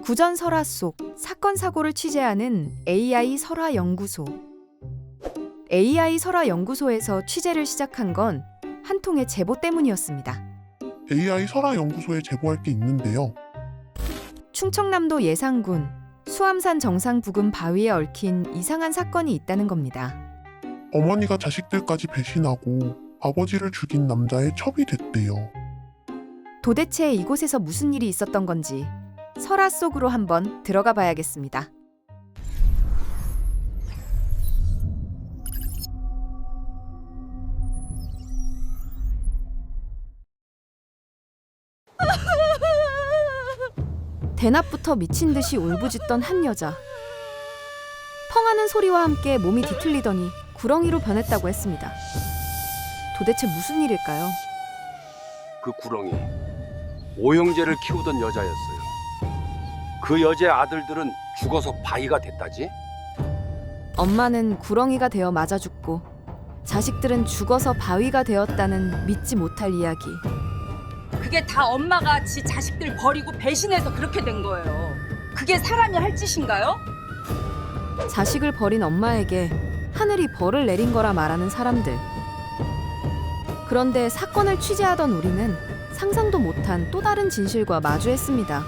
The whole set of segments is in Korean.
구전 설화 속 사건 사고를 취재하는 AI 설화 연구소. AI 설화 연구소에서 취재를 시작한 건 한 통의 제보 때문이었습니다. AI 설화 연구소에 제보할 게 있는데요. 충청남도 예산군 수암산 정상 부근 바위에 얽힌 이상한 사건이 있다는 겁니다. 어머니가 자식들까지 배신하고 아버지를 죽인 남자의 첩이 됐대요. 도대체 이곳에서 무슨 일이 있었던 건지 설화 속으로 한번 들어가 봐야겠습니다. 대낮부터 미친 듯이 울부짖던 한 여자. 펑하는 소리와 함께 몸이 뒤틀리더니 구렁이로 변했다고 했습니다. 도대체 무슨 일일까요? 그 구렁이 오형제를 키우던 여자였어요. 그 여자의 아들들은 죽어서 바위가 됐다지? 엄마는 구렁이가 되어 맞아 죽고 자식들은 죽어서 바위가 되었다는 믿지 못할 이야기. 그게 다 엄마가 지 자식들 버리고 배신해서 그렇게 된 거예요. 그게 사람이 할 짓인가요? 자식을 버린 엄마에게 하늘이 벌을 내린 거라 말하는 사람들. 그런데 사건을 취재하던 우리는 상상도 못한 또 다른 진실과 마주했습니다.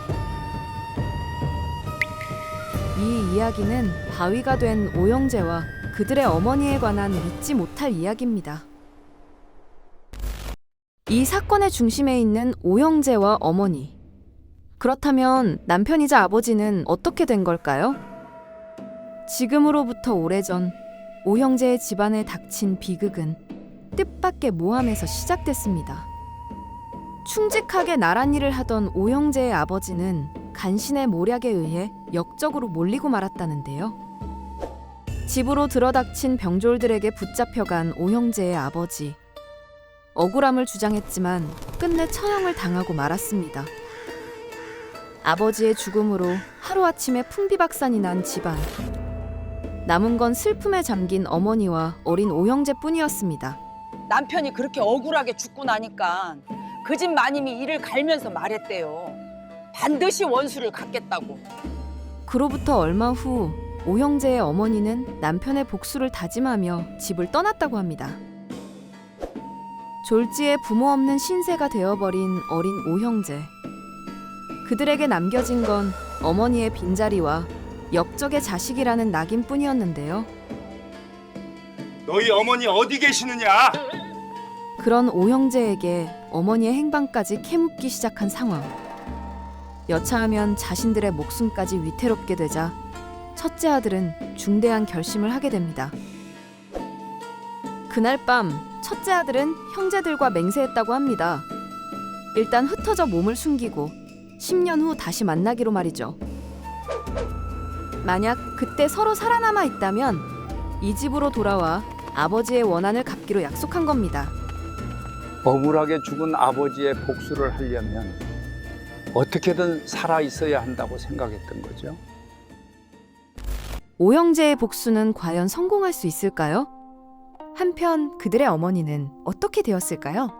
이 이야기는 바위가 된 오형제와 그들의 어머니에 관한 믿지 못할 이야기입니다. 이 사건의 중심에 있는 오형제와 어머니. 그렇다면 남편이자 아버지는 어떻게 된 걸까요? 지금으로부터 오래전 오형제의 집안에 닥친 비극은 뜻밖의 모함에서 시작됐습니다. 충직하게 나란 일을 하던 오형제의 아버지는 간신의 모략에 의해 역적으로 몰리고 말았다는데요. 집으로 들어닥친 병졸들에게 붙잡혀간 오형제의 아버지. 억울함을 주장했지만 끝내 처형을 당하고 말았습니다. 아버지의 죽음으로 하루아침에 풍비박산이 난 집안. 남은 건 슬픔에 잠긴 어머니와 어린 오형제뿐이었습니다. 남편이 그렇게 억울하게 죽고 나니까 그 집 마님이 이를 갈면서 말했대요. 반드시 원수를 갚겠다고. 그로부터 얼마 후 오형제의 어머니는 남편의 복수를 다짐하며 집을 떠났다고 합니다. 졸지에 부모 없는 신세가 되어버린 어린 오형제. 그들에게 남겨진 건 어머니의 빈자리와 역적의 자식이라는 낙인뿐이었는데요. 너희 어머니 어디 계시느냐? 그런 오형제에게 어머니의 행방까지 캐묻기 시작한 상황. 여차하면 자신들의 목숨까지 위태롭게 되자 첫째 아들은 중대한 결심을 하게 됩니다. 그날 밤 첫째 아들은 형제들과 맹세했다고 합니다. 일단 흩어져 몸을 숨기고 10년 후 다시 만나기로 말이죠. 만약 그때 서로 살아남아 있다면 이 집으로 돌아와 아버지의 원한을 갚기로 약속한 겁니다. 억울하게 죽은 아버지의 복수를 하려면 어떻게든 살아 있어야 한다고 생각했던 거죠. 오형제의 복수는 과연 성공할 수 있을까요? 한편 그들의 어머니는 어떻게 되었을까요?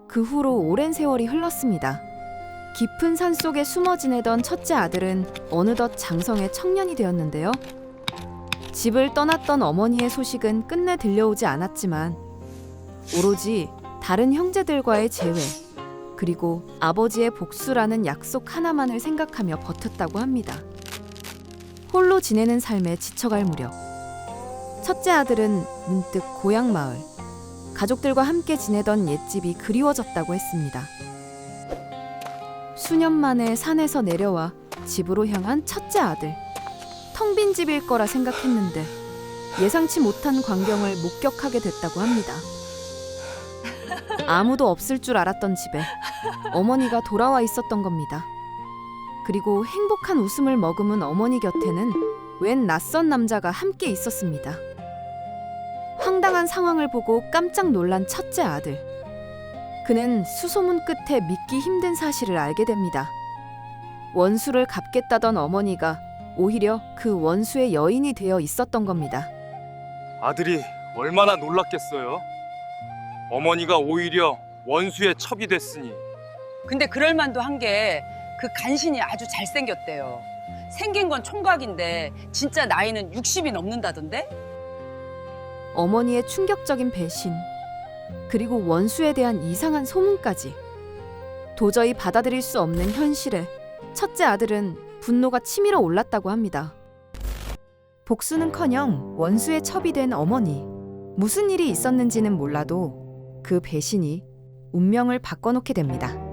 그 후로 오랜 세월이 흘렀습니다. 깊은 산 속에 숨어 지내던 첫째 아들은 어느덧 장성의 청년이 되었는데요. 집을 떠났던 어머니의 소식은 끝내 들려오지 않았지만 오로지 다른 형제들과의 재회, 그리고 아버지의 복수라는 약속 하나만을 생각하며 버텼다고 합니다. 홀로 지내는 삶에 지쳐갈 무렵 첫째 아들은 문득 고향 마을, 가족들과 함께 지내던 옛집이 그리워졌다고 했습니다. 수년 만에 산에서 내려와 집으로 향한 첫째 아들. 텅 빈 집일 거라 생각했는데 예상치 못한 광경을 목격하게 됐다고 합니다. 아무도 없을 줄 알았던 집에 어머니가 돌아와 있었던 겁니다. 그리고 행복한 웃음을 머금은 어머니 곁에는 웬 낯선 남자가 함께 있었습니다. 황당한 상황을 보고 깜짝 놀란 첫째 아들. 그는 수소문 끝에 믿기 힘든 사실을 알게 됩니다. 원수를 갚겠다던 어머니가 오히려 그 원수의 여인이 되어 있었던 겁니다. 아들이 얼마나 놀랐겠어요? 어머니가 오히려 원수의 첩이 됐으니. 근데 그럴 만도 한 게 그 간신이 아주 잘생겼대요. 생긴 건 총각인데 진짜 나이는 60이 넘는다던데? 어머니의 충격적인 배신, 그리고 원수에 대한 이상한 소문까지. 도저히 받아들일 수 없는 현실에 첫째 아들은 분노가 치밀어 올랐다고 합니다. 복수는커녕 원수의 첩이 된 어머니. 무슨 일이 있었는지는 몰라도 그 배신이 운명을 바꿔놓게 됩니다.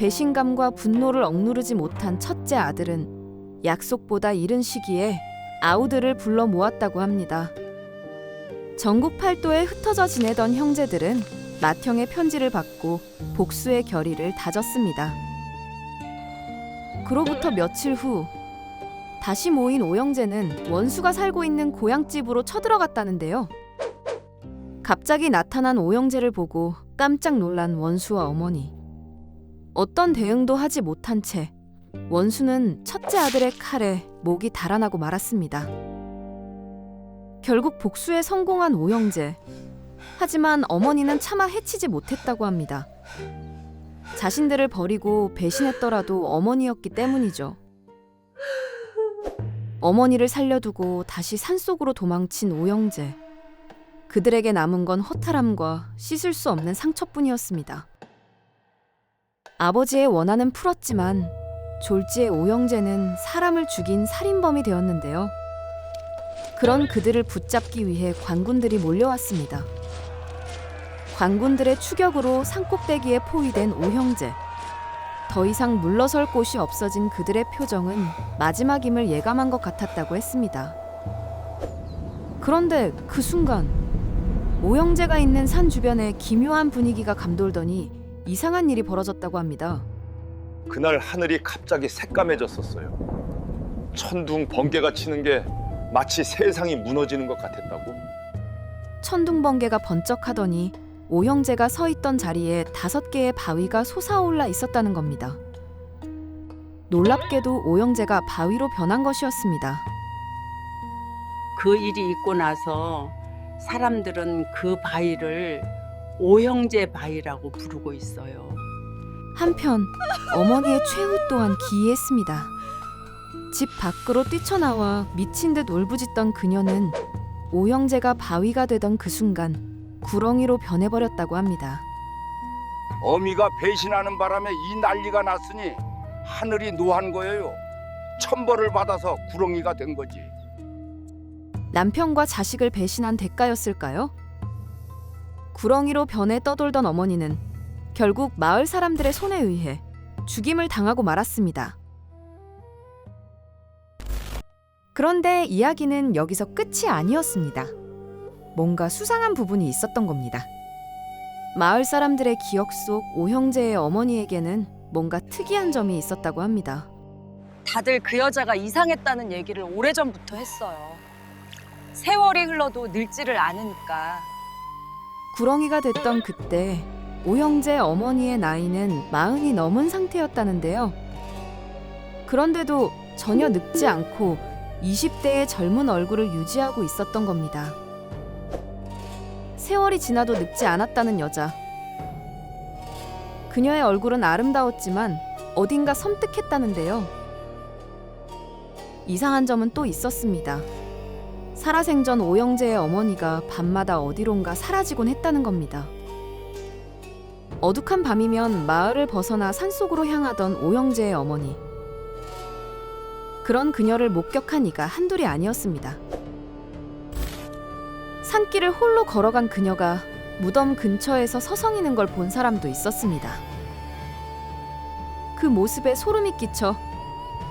배신감과 분노를 억누르지 못한 첫째 아들은 약속보다 이른 시기에 아우들을 불러 모았다고 합니다. 전국 팔도에 흩어져 지내던 형제들은 맏형의 편지를 받고 복수의 결의를 다졌습니다. 그로부터 며칠 후 다시 모인 오영재는 원수가 살고 있는 고향집으로 쳐들어갔다는데요. 갑자기 나타난 오영재를 보고 깜짝 놀란 원수와 어머니. 어떤 대응도 하지 못한 채 원수는 첫째 아들의 칼에 목이 달아나고 말았습니다. 결국 복수에 성공한 오영재. 하지만 어머니는 차마 해치지 못했다고 합니다. 자신들을 버리고 배신했더라도 어머니였기 때문이죠. 어머니를 살려두고 다시 산속으로 도망친 오영재. 그들에게 남은 건 허탈함과 씻을 수 없는 상처뿐이었습니다. 아버지의 원한은 풀었지만 졸지의 오영재는 사람을 죽인 살인범이 되었는데요. 그런 그들을 붙잡기 위해 관군들이 몰려왔습니다. 관군들의 추격으로 산꼭대기에 포위된 오형제. 더 이상 물러설 곳이 없어진 그들의 표정은 마지막임을 예감한 것 같았다고 했습니다. 그런데 그 순간 오형제가 있는 산 주변에 기묘한 분위기가 감돌더니 이상한 일이 벌어졌다고 합니다. 그날 하늘이 갑자기 새까매졌었어요. 천둥 번개가 치는 게 마치 세상이 무너지는 것 같았다고. 천둥번개가 번쩍하더니 오형제가 서 있던 자리에 5개의 바위가 솟아올라 있었다는 겁니다. 놀랍게도 오형제가 바위로 변한 것이었습니다. 그 일이 있고 나서 사람들은 그 바위를 오형제 바위라고 부르고 있어요. 한편 어머니의 최후 또한 기이했습니다. 집 밖으로 뛰쳐나와 미친 듯 울부짖던 그녀는 오형제가 바위가 되던 그 순간 구렁이로 변해버렸다고 합니다. 어미가 배신하는 바람에 이 난리가 났으니 하늘이 노한 거예요. 천벌을 받아서 구렁이가 된 거지. 남편과 자식을 배신한 대가였을까요? 구렁이로 변해 떠돌던 어머니는 결국 마을 사람들의 손에 의해 죽임을 당하고 말았습니다. 그런데 이야기는 여기서 끝이 아니었습니다. 뭔가 수상한 부분이 있었던 겁니다. 마을 사람들의 기억 속 오형제의 어머니에게는 뭔가 특이한 점이 있었다고 합니다. 다들 그 여자가 이상했다는 얘기를 오래전부터 했어요. 세월이 흘러도 늙지를 않으니까. 구렁이가 됐던 그때 오형제 어머니의 나이는 40이 넘은 상태였다는데요. 그런데도 전혀 늙지 않고 20대의 젊은 얼굴을 유지하고 있었던 겁니다. 세월이 지나도 늙지 않았다는 여자. 그녀의 얼굴은 아름다웠지만 어딘가 섬뜩했다는데요. 이상한 점은 또 있었습니다. 살아생전 오형제의 어머니가 밤마다 어디론가 사라지곤 했다는 겁니다. 어둑한 밤이면 마을을 벗어나 산속으로 향하던 오형제의 어머니. 그런 그녀를 목격한 이가 한둘이 아니었습니다. 산길을 홀로 걸어간 그녀가 무덤 근처에서 서성이는 걸 본 사람도 있었습니다. 그 모습에 소름이 끼쳐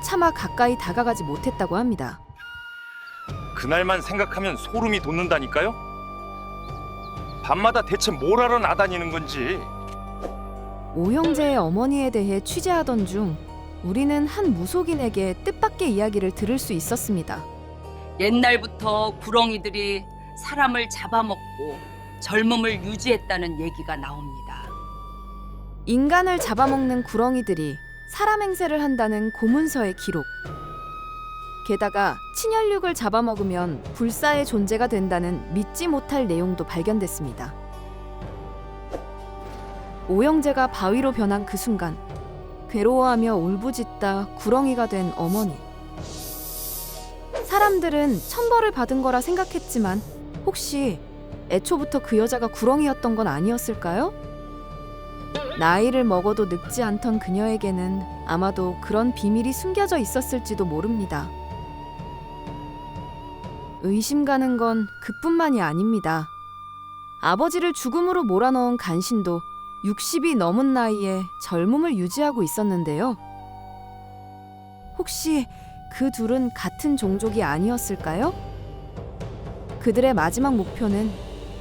차마 가까이 다가가지 못했다고 합니다. 그날만 생각하면 소름이 돋는다니까요. 밤마다 대체 뭘 하러 나다니는 건지. 오형제의 어머니에 대해 취재하던 중 우리는 한 무속인에게 뜻밖의 이야기를 들을 수 있었습니다. 옛날부터 구렁이들이 사람을 잡아먹고 젊음을 유지했다는 얘기가 나옵니다. 인간을 잡아먹는 구렁이들이 사람 행세를 한다는 고문서의 기록. 게다가 친혈육을 잡아먹으면 불사의 존재가 된다는 믿지 못할 내용도 발견됐습니다. 오형제가 바위로 변한 그 순간 괴로워하며 울부짖다 구렁이가 된 어머니. 사람들은 천벌을 받은 거라 생각했지만 혹시 애초부터 그 여자가 구렁이였던 건 아니었을까요? 나이를 먹어도 늙지 않던 그녀에게는 아마도 그런 비밀이 숨겨져 있었을지도 모릅니다. 의심 가는 건 그뿐만이 아닙니다. 아버지를 죽음으로 몰아넣은 간신도 60이 넘은 나이에 젊음을 유지하고 있었는데요. 혹시 그 둘은 같은 종족이 아니었을까요? 그들의 마지막 목표는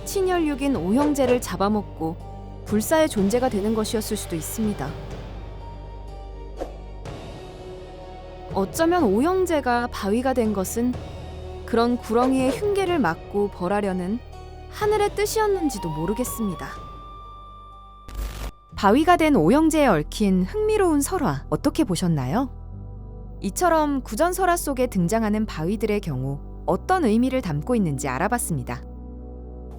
친혈육인 오형제를 잡아먹고 불사의 존재가 되는 것이었을 수도 있습니다. 어쩌면 오형제가 바위가 된 것은 그런 구렁이의 흉계를 막고 벌하려는 하늘의 뜻이었는지도 모르겠습니다. 바위가 된 오형제에 얽힌 흥미로운 설화 어떻게 보셨나요? 이처럼 구전설화 속에 등장하는 바위들의 경우 어떤 의미를 담고 있는지 알아봤습니다.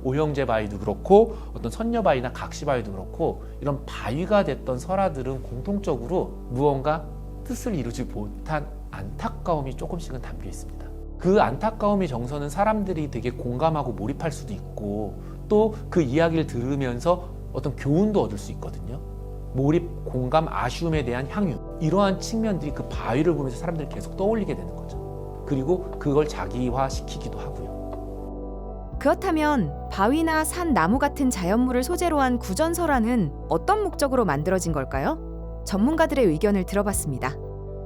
오형제 바위도 그렇고 어떤 선녀 바위나 각시 바위도 그렇고 이런 바위가 됐던 설화들은 공통적으로 무언가 뜻을 이루지 못한 안타까움이 조금씩은 담겨 있습니다. 그 안타까움의 정서는 사람들이 되게 공감하고 몰입할 수도 있고 또 그 이야기를 들으면서 어떤 교훈도 얻을 수 있거든요. 몰입, 공감, 아쉬움에 대한 향유, 이러한 측면들이 그 바위를 보면서 사람들이 계속 떠올리게 되는 거죠. 그리고 그걸 자기화시키기도 하고요. 그렇다면 바위나 산, 나무 같은 자연물을 소재로 한 구전설화는 어떤 목적으로 만들어진 걸까요? 전문가들의 의견을 들어봤습니다.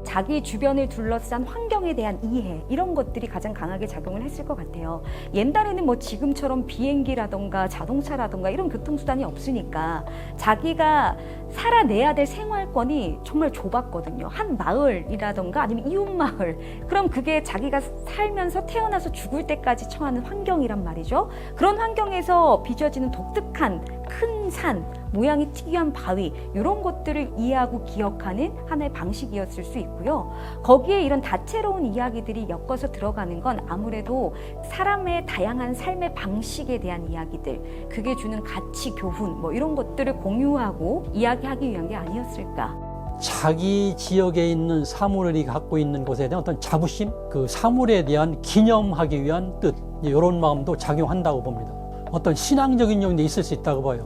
자기 주변을 둘러싼 환경에 대한 이해, 이런 것들이 가장 강하게 작용을 했을 것 같아요. 옛날에는 뭐 지금처럼 비행기라던가 자동차라던가 이런 교통수단이 없으니까 자기가 살아내야 될 생활권이 정말 좁았거든요. 한 마을이라던가 아니면 이웃 마을, 그럼 그게 자기가 살면서 태어나서 죽을 때까지 처하는 환경이란 말이죠. 그런 환경에서 빚어지는 독특한 큰 산, 모양이 특이한 바위, 이런 것들을 이해하고 기억하는 하나의 방식이었을 수 있고요. 거기에 이런 다채로운 이야기들이 엮어서 들어가는 건 아무래도 사람의 다양한 삶의 방식에 대한 이야기들, 그게 주는 가치, 교훈, 뭐 이런 것들을 공유하고 이야기하기 위한 게 아니었을까. 자기 지역에 있는 사물이 갖고 있는 것에 대한 어떤 자부심, 그 사물에 대한 기념하기 위한 뜻, 이런 마음도 작용한다고 봅니다. 어떤 신앙적인 요인도 있을 수 있다고 봐요.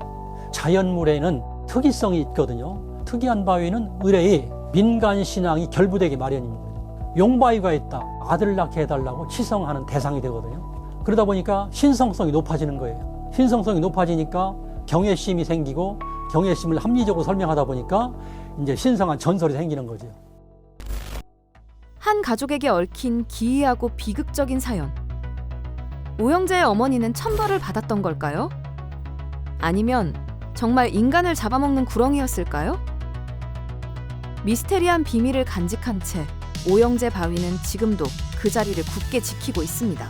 자연물에는 특이성이 있거든요. 특이한 바위는 의뢰의 민간 신앙이 결부되기 마련입니다. 용바위가 있다, 아들 낳게 해달라고 치성하는 대상이 되거든요. 그러다 보니까 신성성이 높아지는 거예요. 신성성이 높아지니까 경외심이 생기고, 경외심을 합리적으로 설명하다 보니까 이제 신성한 전설이 생기는 거죠. 한 가족에게 얽힌 기이하고 비극적인 사연. 오형제의 어머니는 천벌을 받았던 걸까요? 아니면 정말 인간을 잡아먹는 구렁이였을까요? 미스테리한 비밀을 간직한 채 오형제 바위는 지금도 그 자리를 굳게 지키고 있습니다.